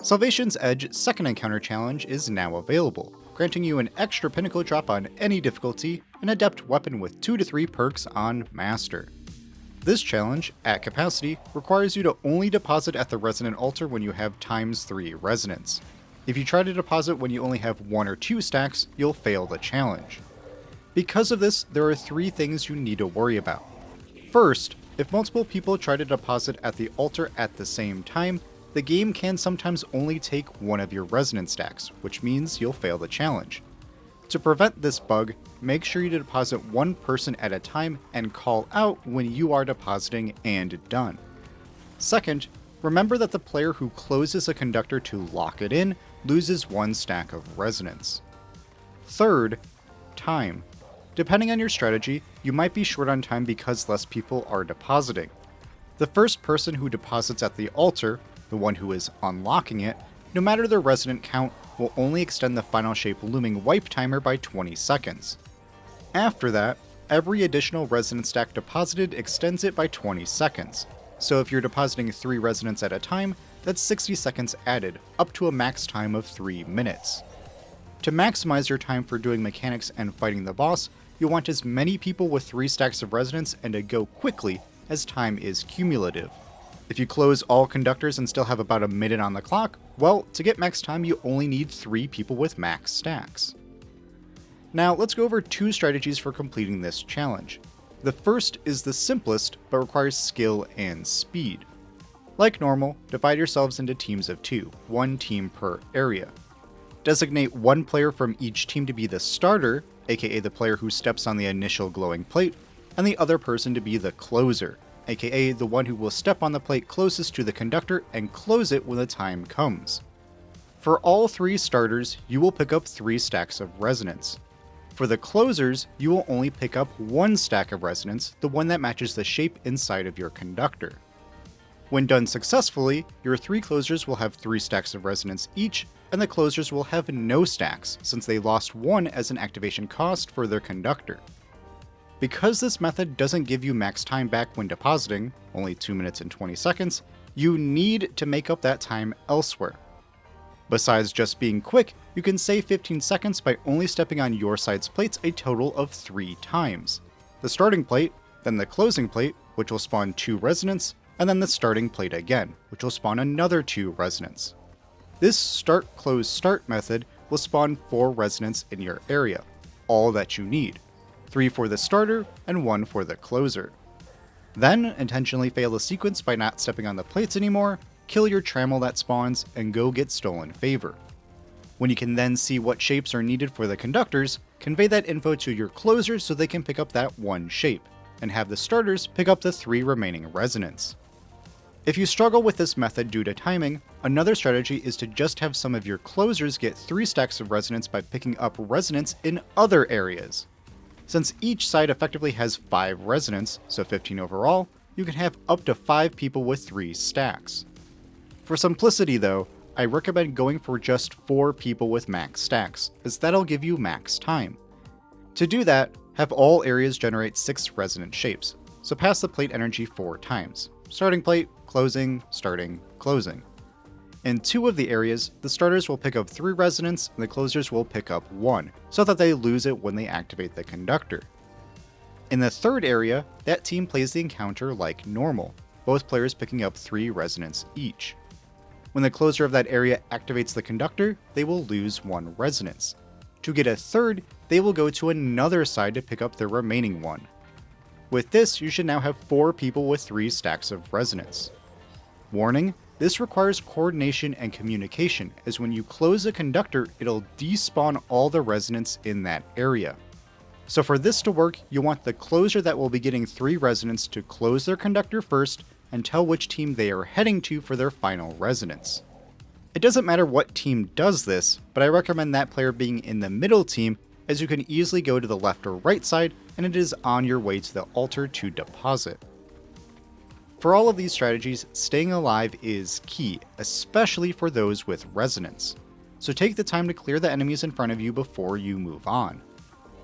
Salvation's Edge second encounter challenge is now available, granting you an extra pinnacle drop on any difficulty, an Adept weapon with 2 to 3 perks on Master. This challenge, at capacity, requires you to only deposit at the Resonant Altar when you have ×3 resonance. If you try to deposit when you only have 1 or 2 stacks, you'll fail the challenge. Because of this, there are 3 things you need to worry about. First, if multiple people try to deposit at the altar at the same time, the game can sometimes only take 1 of your resonance stacks, which means you'll fail the challenge. To prevent this bug, make sure you deposit 1 person at a time and call out when you are depositing and done. Second, remember that the player who closes a conductor to lock it in loses 1 stack of resonance. Third, time. Depending on your strategy, you might be short on time because less people are depositing. The first person who deposits at the altar, the one who is unlocking it, no matter their resonant count, will only extend the final shape looming wipe timer by 20 seconds. After that, every additional resonance stack deposited extends it by 20 seconds. So if you're depositing 3 resonance at a time, that's 60 seconds added, up to a max time of 3 minutes. To maximize your time for doing mechanics and fighting the boss, you'll want as many people with 3 stacks of resonance and to go quickly, as time is cumulative. If you close all conductors and still have about a minute on the clock, well, to get max time you only need 3 people with max stacks. Now let's go over 2 strategies for completing this challenge. The first is the simplest, but requires skill and speed. Like normal, divide yourselves into teams of 2, 1 team per area. Designate 1 player from each team to be the starter, aka the player who steps on the initial glowing plate, and the other person to be the closer, aka the one who will step on the plate closest to the conductor and close it when the time comes. For all 3 starters, you will pick up 3 stacks of resonance. For the closers, you will only pick up 1 stack of resonance, the one that matches the shape inside of your conductor. When done successfully, your 3 closers will have 3 stacks of resonance each, and the closers will have no stacks, since they lost 1 as an activation cost for their conductor. Because this method doesn't give you max time back when depositing, only 2 minutes and 20 seconds, you need to make up that time elsewhere. Besides just being quick, you can save 15 seconds by only stepping on your side's plates a total of 3 times. The starting plate, then the closing plate, which will spawn 2 resonance, and then the starting plate again, which will spawn another 2 resonance. This start-close-start method will spawn 4 resonance in your area, all that you need. 3 for the starter, and 1 for the closer. Then, intentionally fail the sequence by not stepping on the plates anymore, kill your trammel that spawns, and go get stolen favor. When you can then see what shapes are needed for the conductors, convey that info to your closers so they can pick up that 1 shape, and have the starters pick up the 3 remaining resonance. If you struggle with this method due to timing, another strategy is to just have some of your closers get 3 stacks of resonance by picking up resonance in other areas. Since each side effectively has 5 resonance, so 15 overall, you can have up to 5 people with 3 stacks. For simplicity though, I recommend going for just 4 people with max stacks, as that'll give you max time. To do that, have all areas generate 6 resonant shapes, so pass the plate energy 4 times. Starting plate, closing, starting, closing. In 2 of the areas, the starters will pick up 3 resonance and the closers will pick up 1, so that they lose it when they activate the conductor. In the 3rd area, that team plays the encounter like normal, both players picking up 3 resonance each. When the closer of that area activates the conductor, they will lose 1 resonance. To get a 3rd, they will go to another side to pick up their remaining 1. With this, you should now have 4 people with 3 stacks of resonance. Warning, this requires coordination and communication, as when you close a conductor, it'll despawn all the resonance in that area. So for this to work, you want the closer that will be getting 3 resonance to close their conductor first and tell which team they are heading to for their final resonance. It doesn't matter what team does this, but I recommend that player being in the middle team, as you can easily go to the left or right side and it is on your way to the altar to deposit. For all of these strategies, staying alive is key, especially for those with resonance. So take the time to clear the enemies in front of you before you move on.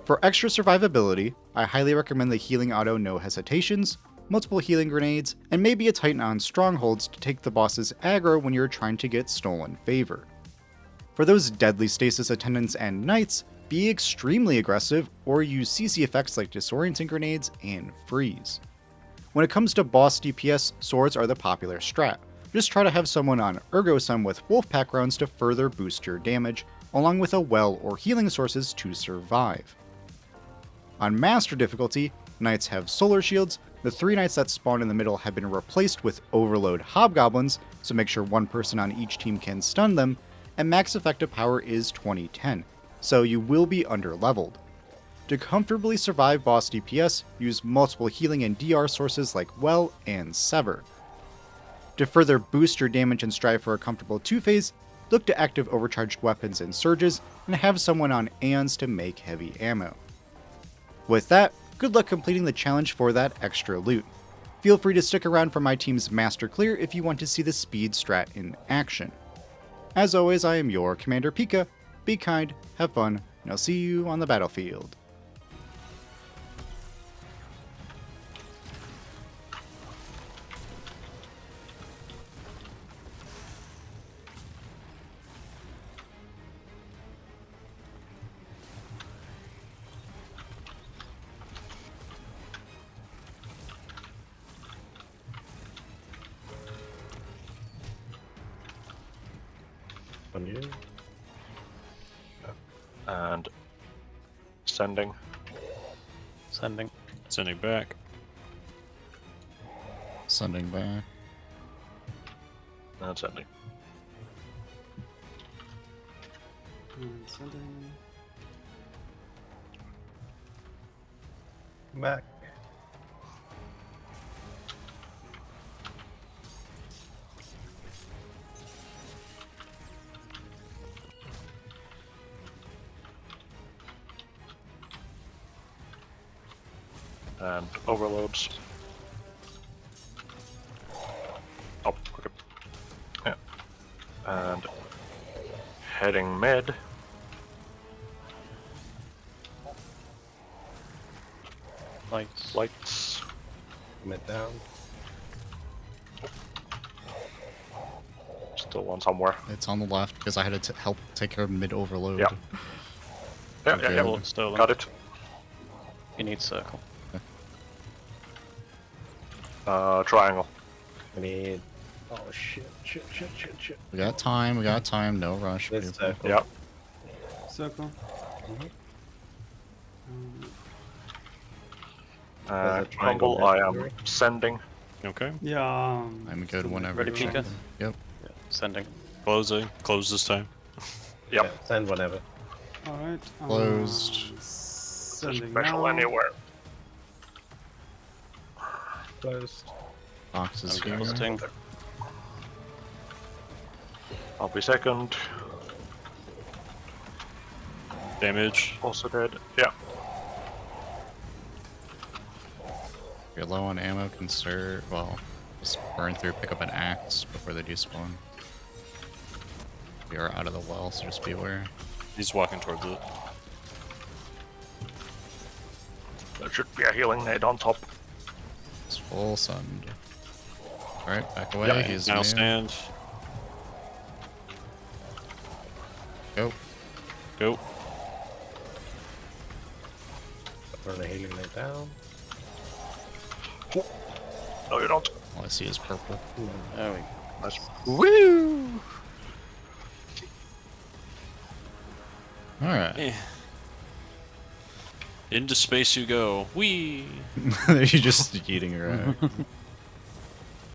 For extra survivability, I highly recommend the healing auto no hesitations, multiple healing grenades, and maybe a Titan on strongholds to take the boss's aggro when you're trying to get stolen favor. For those deadly stasis attendants and knights, be extremely aggressive or use CC effects like disorienting grenades and freeze. When it comes to boss DPS, swords are the popular strat. Just try to have someone on Ergo-Sun with Wolfpack rounds to further boost your damage, along with a well or healing sources to survive. On Master difficulty, knights have solar shields, the 3 knights that spawn in the middle have been replaced with overload hobgoblins, so make sure one person on each team can stun them, and max effective power is 2010, so you will be underleveled. To comfortably survive boss DPS, use multiple healing and DR sources like Well and Sever. To further boost your damage and strive for a comfortable 2-phase, look to active overcharged weapons and surges, and have someone on Aeons to make heavy ammo. With that, good luck completing the challenge for that extra loot. Feel free to stick around for my team's Master Clear if you want to see the speed strat in action. As always, I am your Commander Pika. Be kind, have fun, and I'll see you on the battlefield. On you. And sending. Sending. Sending back. Sending back. And sending. Sending. Back. And overloads. Oh, okay. Yeah. And heading mid. Lights. Mid down. Still one somewhere. It's on the left because I had to help take care of mid overload. Yeah. Yeah, Okay. yeah, Well, stolen. got it. You need circle. Triangle. I need. Oh shit! We got time, no rush. This Beautiful. circle. Yeah. Circle. There's a triangle Crumble, I there, am Yuri. sending. Okay. Yeah. I'm good whenever. Ready, Pika? Yep. Yeah. Sending. Closing. Close this time. Yep. Yeah, send whatever. Alright. Closed. Sending Special now. anywhere. Closed. Boxes I'm here. casting. I'll be second. Damage. Also dead. Yeah. If you're low on ammo, conserve. Well, just burn through, pick up an axe before they despawn. We are out of the well, so just beware. He's walking towards it. There should be a healing nade on top. It's full sunned. Alright, back away. Yep. He's Now new. stand. Go. Go. Burn the healing light down. No, you don't. All I see is purple. There we go. Nice. Woo! Alright. Eh. Into space you go. Whee! You're just eating around.